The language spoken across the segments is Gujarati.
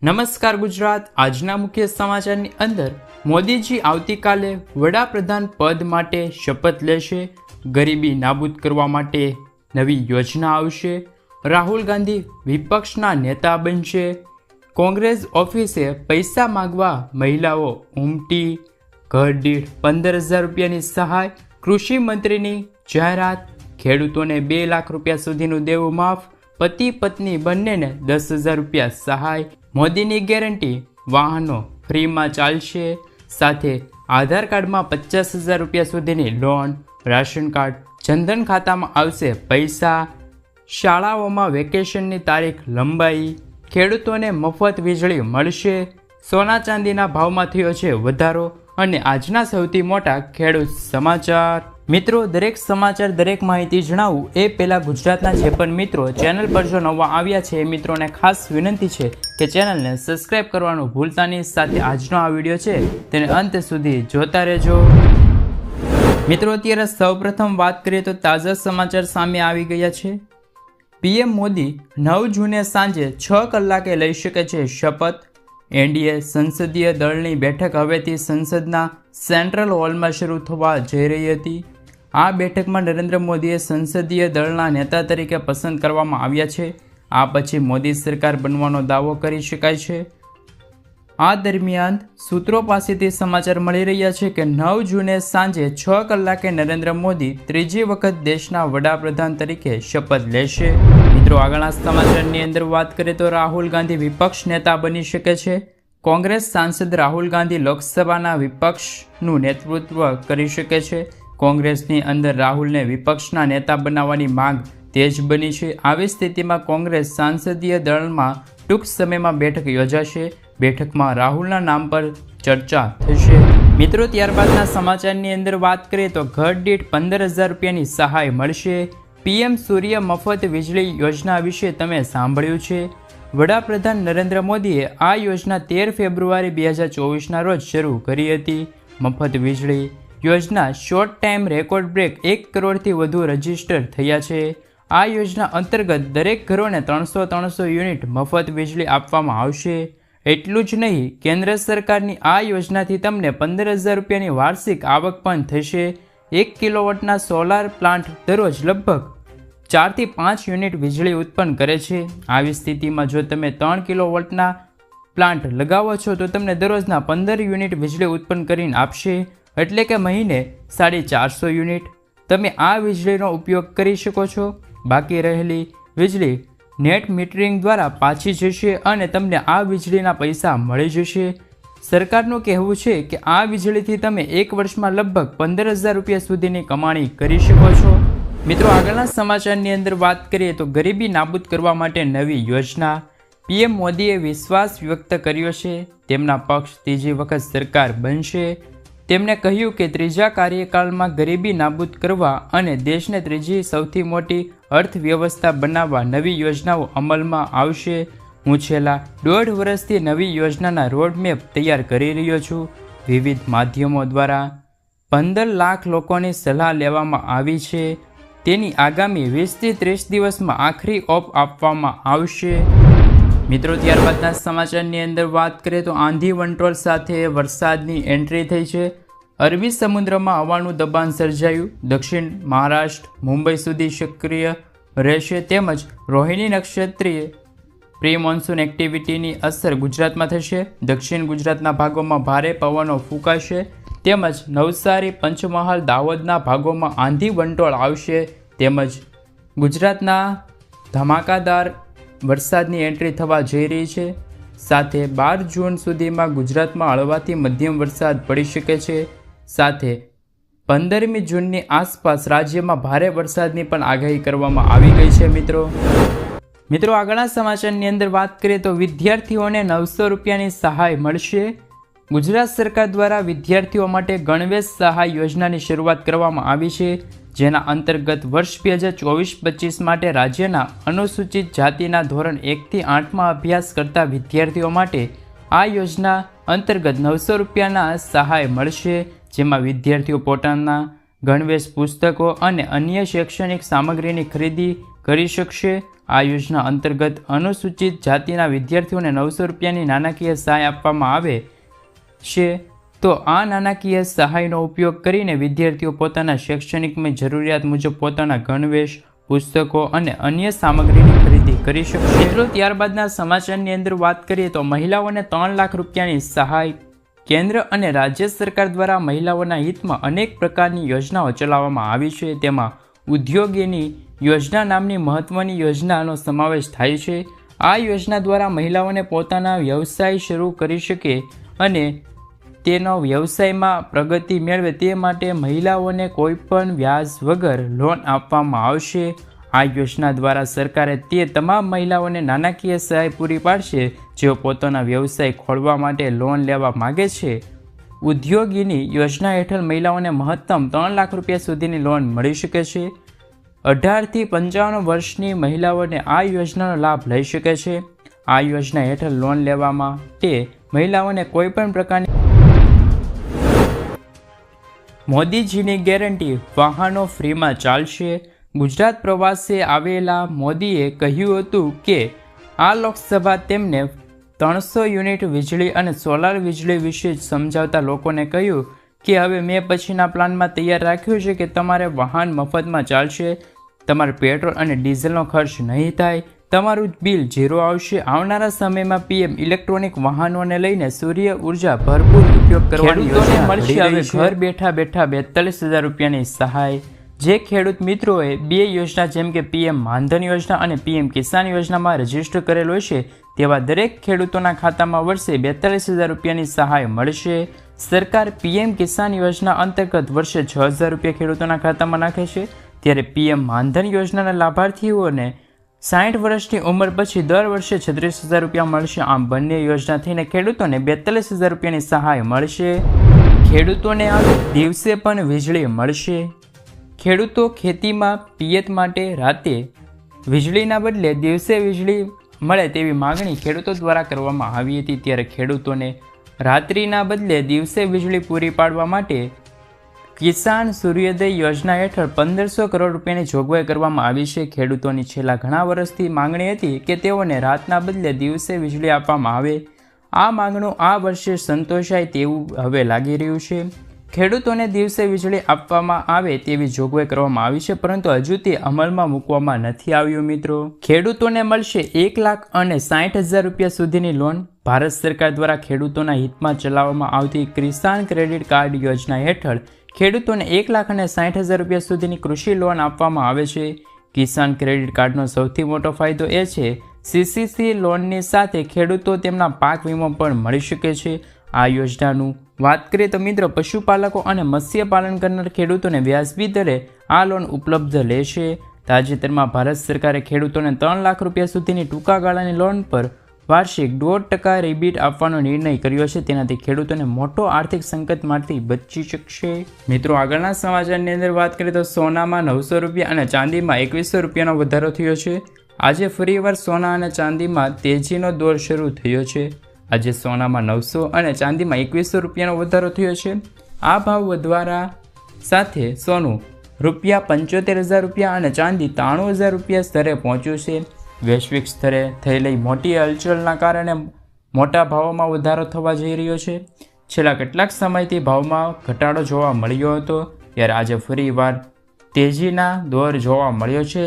નમસ્કાર ગુજરાત। આજના મુખ્ય સમાચારની અંદર મોદીજી આવતીકાલે વડાપ્રધાન પદ માટે શપથ લેશે। ગરીબી નાબૂદ કરવા માટે નવી યોજના આવશે। રાહુલ ગાંધી વિપક્ષના નેતા બનશે। કોંગ્રેસ ઓફિસે પૈસા માંગવા મહિલાઓ ઉમટી। ઘર દીઠ 15,000 રૂપિયાની સહાય। કૃષિ મંત્રીની જાહેરાત। ખેડૂતોને 2 લાખ રૂપિયા સુધીનું દેવું માફ। પતિ પત્ની બંનેને 10,000 રૂપિયા સહાય। મોદીની ગેરંટી વાહનો ફ્રીમાં ચાલશે। સાથે આધાર કાર્ડમાં 50,000 રૂપિયા સુધીની લોન। રાશન કાર્ડ જનધન ખાતામાં આવશે પૈસા। શાળાઓમાં વેકેશનની તારીખ લંબાઈ। ખેડૂતોને મફત વીજળી મળશે। સોના ચાંદીના ભાવમાં થયો છે વધારો। અને આજના સૌથી મોટા ખેડૂત સમાચાર। મિત્રો, દરેક સમાચાર દરેક માહિતી જણાવું એ પહેલાં ગુજરાતના જે પણ મિત્રો ચેનલ પર જો નવા આવ્યા છે એ મિત્રોને ખાસ વિનંતી છે કે ચેનલને સબસ્ક્રાઈબ કરવાનું ભૂલતા નહીં। સાથે આજનો આ વિડીયો છે તેને અંત સુધી જોતા રહેજો। મિત્રો, અત્યારે સૌપ્રથમ વાત કરીએ તો તાજા સમાચાર સામે આવી ગયા છે। પીએમ મોદી 9 જૂને સાંજે 6 કલાકે લઈ શકે છે શપથ। એનડીએ સંસદીય દળની બેઠક હવેથી સંસદના સેન્ટ્રલ હોલમાં શરૂ થવા જઈ રહી હતી। આ બેઠકમાં નરેન્દ્ર મોદીએ સંસદીય દળના નેતા તરીકે પસંદ કરવામાં આવ્યા છે। આ પછી મોદી સરકાર બનવાનો દાવો કરી શકાય છે। આ દરમિયાન સૂત્રો પાસેથી સમાચાર મળી રહ્યા છે કે 9 જૂને સાંજે 6 કલાકે નરેન્દ્ર મોદી ત્રીજી વખત દેશના વડાપ્રધાન તરીકે શપથ લેશે। મિત્રો, આગળના સમાચારની અંદર વાત કરીએ તો રાહુલ ગાંધી વિપક્ષ નેતા બની શકે છે। કોંગ્રેસ સાંસદ રાહુલ ગાંધી લોકસભાના વિપક્ષનું નેતૃત્વ કરી શકે છે। કોંગ્રેસની અંદર રાહુલને વિપક્ષના નેતા બનાવવાની માંગ તેજ બની છે। આવી સ્થિતિમાં કોંગ્રેસ સંસદીય દળમાં ટૂંક સમયમાં બેઠક યોજાશે। બેઠકમાં રાહુલના નામ પર ચર્ચા થશે। મિત્રો, ત્યારબાદના સમાચારની અંદર વાત કરીએ તો ઘર દીઠ 15,000 રૂપિયાની સહાય મળશે। પીએમ સૂર્ય મફત વીજળી યોજના વિશે તમે સાંભળ્યું છે। વડાપ્રધાન નરેન્દ્ર મોદીએ આ યોજના 13 ફેબ્રુઆરી 2024ના રોજ શરૂ કરી હતી। મફત વીજળી યોજના શોર્ટ ટાઈમ રેકોર્ડ બ્રેક 1 કરોડથી વધુ રજીસ્ટર થયા છે। આ યોજના અંતર્ગત દરેક ઘરોને 300 યુનિટ મફત વીજળી આપવામાં આવશે। એટલું જ નહીં, કેન્દ્ર સરકારની આ યોજનાથી તમને 15,000 રૂપિયાની વાર્ષિક આવક પણ થશે। 1 કિલોવોટના સોલાર પ્લાન્ટ દરરોજ લગભગ 4 થી 5 યુનિટ વીજળી ઉત્પન્ન કરે છે। આવી સ્થિતિમાં જો તમે 3 કિલોવોટના પ્લાન્ટ લગાવો છો તો તમને દરરોજના 15 યુનિટ વીજળી ઉત્પન્ન કરીને આપશે। એટલે કે મહિને 450 યુનિટ તમે આ વીજળીનો ઉપયોગ કરી શકો છો। બાકી રહેલી વીજળી નેટ મીટરિંગ દ્વારા પાછી જશે અને તમને આ વીજળીના પૈસા મળી જશે। સરકારનું કહેવું છે કે આ વીજળીથી તમે 1 વર્ષમાં લગભગ 15,000 રૂપિયા સુધીની કમાણી કરી શકો છો। મિત્રો, આગળના સમાચારની અંદર વાત કરીએ તો ગરીબી નાબૂદ કરવા માટે નવી યોજના। પીએમ મોદીએ વિશ્વાસ વ્યક્ત કર્યો છે તેમના પક્ષ ત્રીજી વખત સરકાર બનશે। તેમણે કહ્યું કે ત્રીજા કાર્યકાળમાં ગરીબી નાબૂદ કરવા અને દેશને ત્રીજી સૌથી મોટી અર્થવ્યવસ્થા બનાવવા નવી યોજનાઓ અમલમાં આવશે। હું છેલ્લા 1.5 વર્ષથી નવી યોજનાના રોડમેપ તૈયાર કરી રહ્યો છું। વિવિધ માધ્યમો દ્વારા 15 લાખ લોકોની સલાહ લેવામાં આવી છે। તેની આગામી 20 થી 30 દિવસમાં આખરી ઓપ આપવામાં આવશે। મિત્રો, ત્યારબાદના સમાચારની અંદર વાત કરીએ તો આંધી વંટોળ સાથે વરસાદની એન્ટ્રી થઈ છે। અરબી સમુદ્રમાં હવાનું દબાણ સર્જાયું। દક્ષિણ મહારાષ્ટ્ર મુંબઈ સુધી સક્રિય રહેશે તેમજ રોહિણી નક્ષત્રીય પ્રી મોન્સૂન એક્ટિવિટીની અસર ગુજરાતમાં થશે। દક્ષિણ ગુજરાતના ભાગોમાં ભારે પવનો ફૂંકાશે તેમજ નવસારી, પંચમહાલ, દાહોદના ભાગોમાં આંધી વંટોળ આવશે તેમજ ગુજરાતના ધમાકાદાર વરસાદની એન્ટ્રી થવા જઈ રહી છે। સાથે 12 જૂન સુધીમાં ગુજરાતમાં હળવાથી મધ્યમ વરસાદ પડી શકે છે। સાથે 15મી જૂનની આસપાસ રાજ્યમાં ભારે વરસાદની પણ આગાહી કરવામાં આવી ગઈ છે। મિત્રો, આગળના સમાચારની અંદર વાત કરીએ તો વિદ્યાર્થીઓને 900 રૂપિયાની સહાય મળશે। ગુજરાત સરકાર દ્વારા વિદ્યાર્થીઓ માટે ગણવેશ સહાય યોજનાની શરૂઆત કરવામાં આવી છે, જેના અંતર્ગત વર્ષ 2024-25 માટે રાજ્યના અનુસૂચિત જાતિના ધોરણ 1 થી 8માં અભ્યાસ કરતા વિદ્યાર્થીઓ માટે આ યોજના અંતર્ગત 900 રૂપિયાના સહાય મળશે। જેમાં વિદ્યાર્થીઓ પોતાના ગણવેશ પુસ્તકો અને અન્ય શૈક્ષણિક સામગ્રીની ખરીદી કરી શકશે। આ યોજના અંતર્ગત અનુસૂચિત જાતિના વિદ્યાર્થીઓને 900 રૂપિયાની નાણાકીય સહાય આપવામાં આવે છે। તો આ નાણાકીય સહાયનો ઉપયોગ કરીને વિદ્યાર્થીઓ પોતાના શૈક્ષણિકમય જરૂરિયાત મુજબ પોતાના ગણવેશ, પુસ્તકો અને અન્ય સામગ્રીની ખરીદી કરી શકશે। મિત્રો ત્યારબાદના સમાચારની અંદર વાત કરીએ તો મહિલાઓને 3 લાખ રૂપિયાની સહાય। કેન્દ્ર અને રાજ્ય સરકાર દ્વારા મહિલાઓના હિતમાં અનેક પ્રકારની યોજનાઓ ચલાવવામાં આવી છે। તેમાં ઉદ્યોગિની યોજના નામની મહત્વની યોજનાનો સમાવેશ થાય છે। આ યોજના દ્વારા મહિલાઓને પોતાના વ્યવસાય શરૂ કરી શકે અને તેનો વ્યવસાયમાં પ્રગતિ મેળવે તે માટે મહિલાઓને કોઈપણ વ્યાજ વગર લોન આપવામાં આવશે। આ યોજના દ્વારા સરકારે તે તમામ મહિલાઓને નાણાકીય સહાય પૂરી પાડશે જેઓ પોતાના વ્યવસાય ખોલવા માટે લોન લેવા માગે છે। ઉદ્યોગિની યોજના હેઠળ મહિલાઓને મહત્તમ 3 લાખ રૂપિયા સુધીની લોન મળી શકે છે। 18 થી 55 વર્ષની મહિલાઓને આ યોજનાનો લાભ લઈ શકે છે। આ યોજના હેઠળ લોન લેવા માટે મહિલાઓને કોઈપણ પ્રકારની મોદીજીની ગેરંટી, વાહનો ફ્રીમાં ચાલશે। ગુજરાત પ્રવાસે આવેલા મોદીએ કહ્યું હતું કે આ લોકસભા તેમને 300 યુનિટ વીજળી અને સોલાર વીજળી વિશે સમજાવતા લોકોને કહ્યું કે હવે મેં પછીના પ્લાનમાં તૈયાર રાખ્યું છે કે તમારે વાહન મફતમાં ચાલશે, તમારે પેટ્રોલ અને ડીઝલનો ખર્ચ નહીં થાય, તમારું બિલ ઝીરો આવશે। આવનારા સમયમાં પીએમ ઇલેક્ટ્રોનિક વાહનોને લઈને સૂર્ય ઉર્જા ભરપૂર ઉપયોગ કરવાની યોજના મળશે। હવે ઘર બેઠા બેઠા 42,000 રૂપિયાની સહાય। જે ખેડૂત મિત્રોએ 2 યોજના જેમ કે પીએમ માનધન યોજના અને પીએમ કિસાન યોજનામાં રજીસ્ટર કરેલ હશે તેવા દરેક ખેડૂતોના ખાતામાં વર્ષે 42,000 રૂપિયાની સહાય મળશે। સરકાર પીએમ કિસાન યોજના અંતર્ગત વર્ષે 6,000 રૂપિયા ખેડૂતોના ખાતામાં નાખે છે, ત્યારે પીએમ માનધન યોજનાના લાભાર્થીઓને 60 વર્ષની ઉંમર પછી દર વર્ષે 36,000 રૂપિયા મળશે। આમ બંને યોજના થઈને ખેડૂતોને 42,000 રૂપિયાની સહાય મળશે। ખેડૂતોને આ દિવસે પણ વીજળી મળશે। ખેડૂતો ખેતીમાં પિયત માટે રાતે વીજળીના બદલે દિવસે વીજળી મળે તેવી માગણી ખેડૂતો દ્વારા કરવામાં આવી હતી, ત્યારે ખેડૂતોને રાત્રિના બદલે દિવસે વીજળી પૂરી પાડવા માટે કિસાન સૂર્યોદય યોજના હેઠળ 1,500 કરોડ રૂપિયાની જોગવાઈ કરવામાં આવી છે। ખેડૂતોની છેલ્લા ઘણા વર્ષથી માંગણી હતી કે તેઓને રાતના બદલે દિવસે વીજળી આપવામાં આવે। આ માંગણું આ વર્ષે સંતોષાય તેવું હવે લાગી રહ્યું છે। ખેડૂતોને દિવસે વીજળી આપવામાં આવે તેવી જોગવાઈ કરવામાં આવી છે, પરંતુ હજુ તે અમલમાં મૂકવામાં નથી આવ્યું। મિત્રો ખેડૂતોને મળશે 1,60,000 રૂપિયા સુધીની લોન। ભારત સરકાર દ્વારા ખેડૂતોના હિતમાં ચલાવવામાં આવતી કિસાન ક્રેડિટ કાર્ડ યોજના હેઠળ ખેડૂતોને 1,60,000 રૂપિયા સુધીની કૃષિ લોન આપવામાં આવે છે। કિસાન ક્રેડિટ કાર્ડનો સૌથી મોટો ફાયદો એ છે સીસીસી લોનની સાથે ખેડૂતો તેમના પાક વીમો પણ મળી શકે છે। આ યોજનાનું વાત કરીએ તો મિત્રો પશુપાલકો અને મત્સ્યપાલન કરનાર ખેડૂતોને વ્યાજબી દરે આ લોન ઉપલબ્ધ લેશે। તાજેતરમાં ભારત સરકારે ખેડૂતોને 3 લાખ રૂપિયા સુધીની ટૂંકા ગાળાની લોન પર વાર્ષિક 0.5% રિબીટ આપવાનો નિર્ણય કર્યો છે। તેનાથી ખેડૂતોને મોટો આર્થિક સંકટમાંથી બચી શકશે। મિત્રો આગળના સમાચારની અંદર વાત કરીએ તો સોનામાં 900 રૂપિયા અને ચાંદીમાં 2100 રૂપિયાનો વધારો થયો છે। આજે ફરીવાર સોના અને ચાંદીમાં તેજીનો દોર શરૂ થયો છે। આજે સોનામાં 900 અને ચાંદીમાં 2100 રૂપિયાનો વધારો થયો છે। આ ભાવ વધવાના સાથે સોનું ₹75,000 રૂપિયા અને ચાંદી 93,000 રૂપિયા સ્તરે પહોંચ્યું છે। વૈશ્વિક સ્તરે થયેલી મોટી હલચલના કારણે મોટા ભાવોમાં વધારો થવા જઈ રહ્યો છે। છેલ્લા કેટલાક સમયથી ભાવમાં ઘટાડો જોવા મળ્યો હતો, ત્યારે આજે ફરીવાર તેજીના દોર જોવા મળ્યો છે।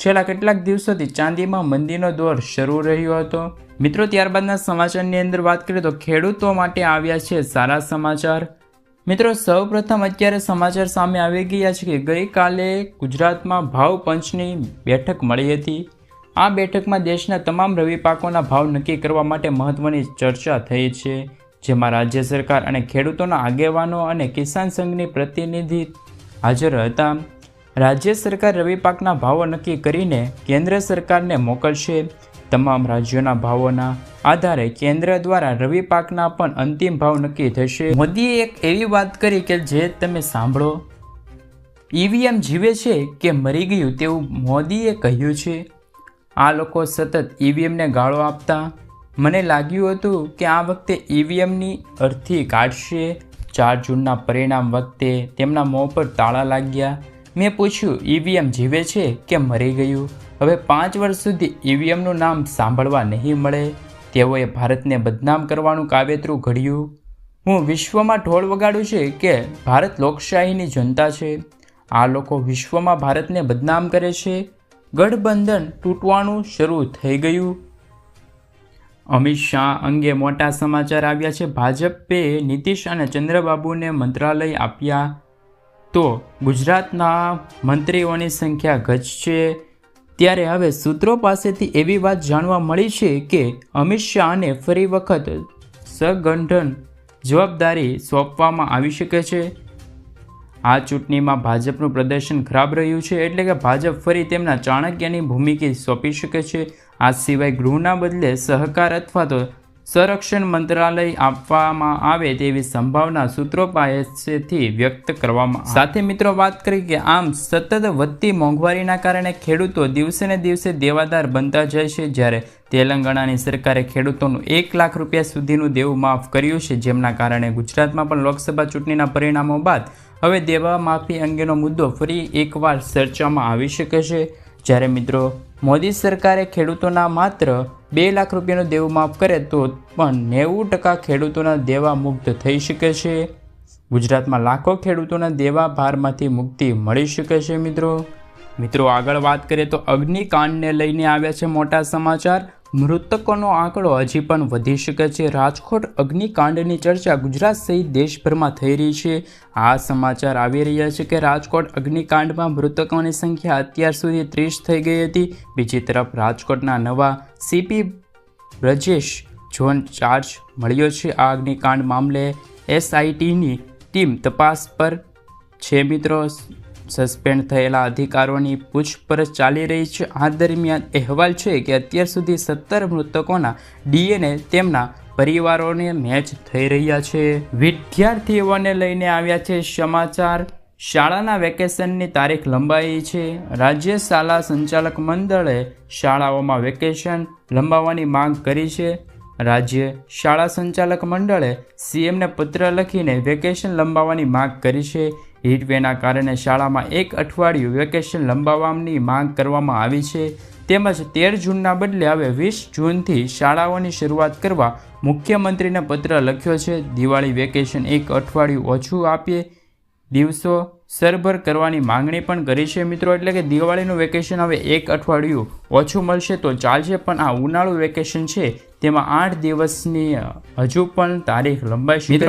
છેલ્લા કેટલાક દિવસોથી ચાંદીમાં મંદીનો દોર શરૂ રહ્યો હતો। મિત્રો ત્યારબાદના સમાચારની અંદર વાત કરીએ તો ખેડૂતો માટે આવ્યા છે સારા સમાચાર। મિત્રો સૌપ્રથમ અત્યારે સમાચાર સામે આવી ગયા છે કે ગઈકાલે ગુજરાતમાં ભાવ પંચની બેઠક મળી હતી। આ બેઠકમાં દેશના તમામ રવિ પાકોના ભાવ નક્કી કરવા માટે મહત્વની ચર્ચા થઈ છે, જેમાં રાજ્ય સરકાર અને ખેડૂતોના આગેવાનો અને કિસાન સંઘની પ્રતિનિધિ હાજર હતા। રાજ્ય સરકાર રવિ પાકના ભાવો નક્કી કરીને કેન્દ્ર સરકારને મોકલશે। તમામ રાજ્યોના ભાવોના આધારે કેન્દ્ર દ્વારા રવિ પાકના પણ અંતિમ ભાવ નક્કી થશે। મોદીએ એક એવી વાત કરી કે જે તમે સાંભળો, ઈવીએમ જીવે છે કે મરી ગયું તેવું મોદીએ કહ્યું છે। આ લોકો સતત ઈવીએમને ગાળો આપતા મને લાગ્યું હતું કે આ વખતે ઈવીએમની અર્થી કાઢશે। 4 જૂનના પરિણામ વખતે તેમના મોં પર તાળા લાગ્યા। મેં પૂછ્યું, ઈવીએમ જીવે છે કે મરી ગયું? હવે 5 વર્ષ સુધી ઈવીએમનું નામ સાંભળવા નહીં મળે. તેઓએ ભારતને બદનામ કરવાનું કાવતરું ઘડ્યું. હું વિશ્વમાં ઢોલ વગાડું છે કે ભારત લોકશાહીની જનતા છે. આ લોકો વિશ્વમાં ભારતને બદનામ કરે છે. ગઠબંધન તૂટવાનું શરૂ થઈ ગયું. અમિત શાહ અંગે મોટા સમાચાર આવ્યા છે. ભાજપે નીતિશ અને ચંદ્રબાબુને મંત્રાલય આપ્યા તો ગુજરાતના મંત્રીઓની સંખ્યા ઘટશે. ત્યારે હવે સૂત્રો પાસેથી એવી વાત જાણવા મળી છે કે અમિત શાહને ફરી વખત સંગઠન જવાબદારી સોંપવામાં આવી શકે છે. આ ચૂંટણીમાં ભાજપનું પ્રદર્શન ખરાબ રહ્યું છે, એટલે કે ભાજપ ફરી તેમના ચાણક્યની ભૂમિકા સોંપી શકે છે. આ સિવાય ગૃહના બદલે સહકાર અથવા તો સંરક્ષણ મંત્રાલય આપવામાં આવે તેવી સંભાવના સૂત્રો પાસેથી વ્યક્ત કરવામાં આવી. સાથે મિત્રો વાત કરી કે આમ સતત વધતી મોંઘવારીના કારણે ખેડૂતો દિવસે ને દિવસે દેવાદાર બનતા જાય છે. જ્યારે તેલંગાણાની સરકારે ખેડૂતોનું 1 લાખ રૂપિયા સુધીનું દેવું માફ કર્યું છે, જેમના કારણે ગુજરાતમાં પણ લોકસભા ચૂંટણીના પરિણામો બાદ હવે દેવા માફી અંગેનો મુદ્દો ફરી એકવાર ચર્ચામાં આવી શકે છે. જ્યારે મિત્રો મોદી સરકારે ખેડૂતોના માત્ર 2 લાખ રૂપિયાનું દેવું માફ કરે તો પણ 90% ખેડૂતોના દેવા મુક્ત થઈ શકે છે. ગુજરાતમાં લાખો ખેડૂતોના દેવા ભારમાંથી મુક્તિ મળી શકે છે. મિત્રો આગળ વાત કરીએ તો અગ્નિકાંડને લઈને આવ્યા છે મોટા સમાચાર. મૃતકોનો આંકડો હજી પણ વધી શકે છે. રાજકોટ અગ્નિકાંડની ચર્ચા ગુજરાત સહિત દેશભરમાં થઈ રહી છે. આ સમાચાર આવી રહ્યા છે કે રાજકોટ અગ્નિકાંડમાં મૃતકોની સંખ્યા અત્યાર સુધી 30 થઈ ગઈ હતી. બીજી તરફ રાજકોટના નવા સીપી બ્રજેશ જોન ચાર્જ મળ્યો છે. આ અગ્નિકાંડ મામલે એસઆઈટીની ટીમ તપાસ પર છે. મિત્રો સસ્પેન્ડ થયેલા અધિકારીઓની પૂછપરછ ચાલી રહી છે. આ દરમિયાન અહેવાલ છે કે અત્યાર સુધી 17 મૃતકોના ડીએનએ તેમના પરિવારોને મેચ થઈ રહ્યા છે. વિદ્યાર્થીઓને લઈને આવ્યા છે સમાચાર. શાળાના વેકેશનની તારીખ લંબાઈ છે. રાજ્ય શાળા સંચાલક મંડળે શાળાઓમાં વેકેશન લંબાવવાની માંગ કરી છે. રાજ્ય શાળા સંચાલક મંડળે સીએમને પત્ર લખીને વેકેશન લંબાવવાની માંગ કરી છે. હીટવેવના કારણે શાળામાં 1 અઠવાડિયું વેકેશન લંબાવવાની માંગ કરવામાં આવી છે. તેમજ 13 જૂનના બદલે હવે 20 જૂનથી શાળાઓની શરૂઆત કરવા મુખ્યમંત્રીને પત્ર લખ્યો છે. દિવાળી વેકેશન 1 અઠવાડિયું ઓછું આપીએ દિવસો સરભર કરવાની માંગણી પણ કરી છે. મિત્રો એટલે કે દિવાળીનું વેકેશન હવે 1 અઠવાડિયું ઓછું મળશે તો ચાલશે, પણ આ ઉનાળુ વેકેશન છે તેમાં 8 દિવસની હજુ પણ તારીખ લંબાઈ.